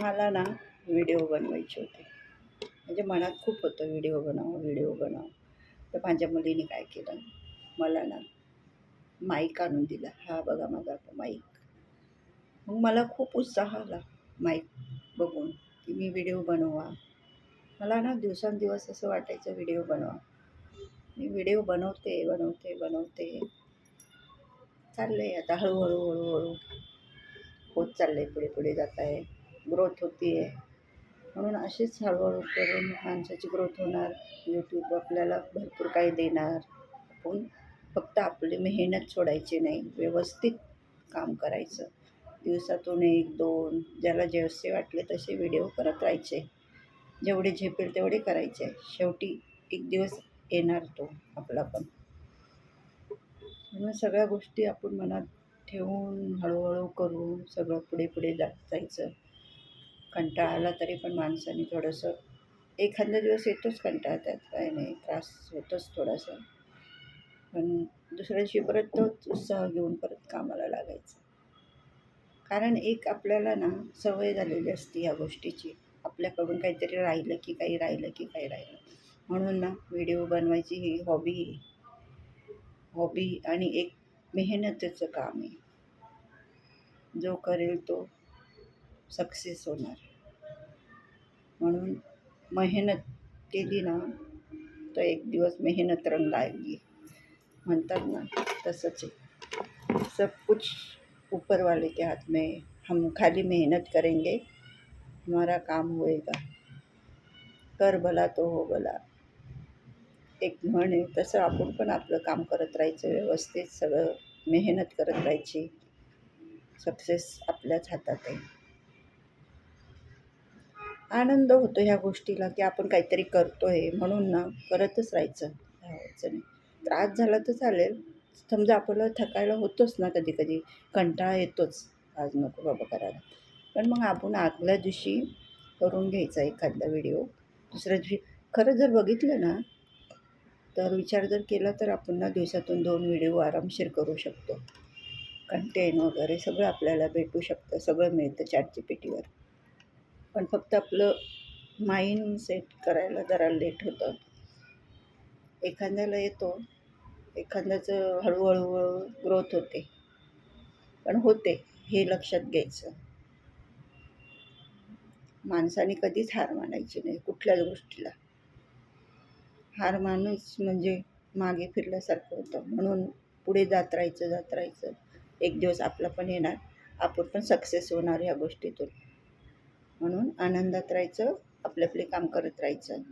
मला ना व्हिडिओ बनवायचे होते. म्हणजे मनात खूप होतं व्हिडिओ बनावं. तर माझ्या मुलीने काय केलं, मला ना माईक आणून दिला. हा बघा माझा आता माईक. मग मला खूप उत्साह आला माईक बघून, की मी व्हिडिओ बनवा. मला ना दिवसेंदिवस असं वाटायचं व्हिडिओ बनवा. मी व्हिडिओ बनवते. चाललंय आता हळूहळू होत चाललंय, पुढे जात आहे, ग्रोथ होती आहे. म्हणून अशीच हळूहळू करून माणसाची ग्रोथ होणार. यूट्यूब आपल्याला भरपूर काही देणार. आपण फक्त आपली मेहनत सोडायची नाही, व्यवस्थित काम करायचं. दिवसातून 1-2 ज्याला जसे वाटले तसे व्हिडिओ करत राहायचे. जेवढे झेपेल तेवढे करायचे. शेवटी एक दिवस येणार तो आपला पण. म्हणून सगळ्या गोष्टी आपण मनात ठेवून हळूहळू करून सगळं पुढे जायचं. कंटाळा आला तरी पण माणसाने थोडंसं एखादा दिवस येतोच कंटाळा, त्यात काही नाही, त्रास होतोच थोडासा. पण दुसऱ्या दिवशी परत तोच उत्साह घेऊन परत कामाला लागायचं. कारण एक आपल्याला ना सवय झालेली असते ह्या गोष्टीची. आपल्याकडून काहीतरी राहिलं की काही राहिलं. म्हणून ना व्हिडिओ बनवायची ही हॉबी आणि एक मेहनतीचं काम आहे. जो करेल तो सक्सेस होणार. म्हणून मेहनत केली ना तर एक दिवस मेहनत रंग लाएगी, म्हणतात ना, तसंच आहे. सब कुछ ऊपर वाले के हाथ में है. हम खाली मेहनत करेंगे, हमारा काम होएगा. कर भला तो हो भला, एक म्हण आहे. तसं आपण पण आपलं काम करत राहायचं, व्यवस्थित सगळं मेहनत करत राहायची. सक्सेस आपल्याच हातात आहे. आनंद होतो ह्या गोष्टीला, की आपण काहीतरी करतोय म्हणून ना करतच राहायचं, धावायचं नाही. त्रास झाला तर चालेल. समजा आपल्याला थकायला होतोच ना कधी कंटाळा येतोच, आज नको बाबा करायला. पण मग आपण आदल्या दिवशी करून घ्यायचा एखादा व्हिडिओ. दुसऱ्या दिवशी खरं जर बघितलं ना, तर विचार जर केला तर आपण ना दिवसातून 2 व्हिडिओ आरामशीर करू शकतो. कंटेंट वगैरे सगळं आपल्याला भेटू शकतं, सगळं मिळतं ChatGPTवर. पण फक्त आपलं माइंड सेट करायला जरा लेट होतं. एखाद्याला येतो, एखाद्याचं हळूहळू ग्रोथ होते. पण होते हे लक्षात घ्यायचं. माणसाने कधीच हार मानायची नाही कुठल्याच गोष्टीला. हार माणूस म्हणजे मागे फिरल्यासारखं होतं. म्हणून पुढे जात राहायचं. एक दिवस आपला पण येणार, आपण पण सक्सेस होणार ह्या गोष्टीतून. म्हणून आनंदात राहायचं, आपले काम करत राहायचं.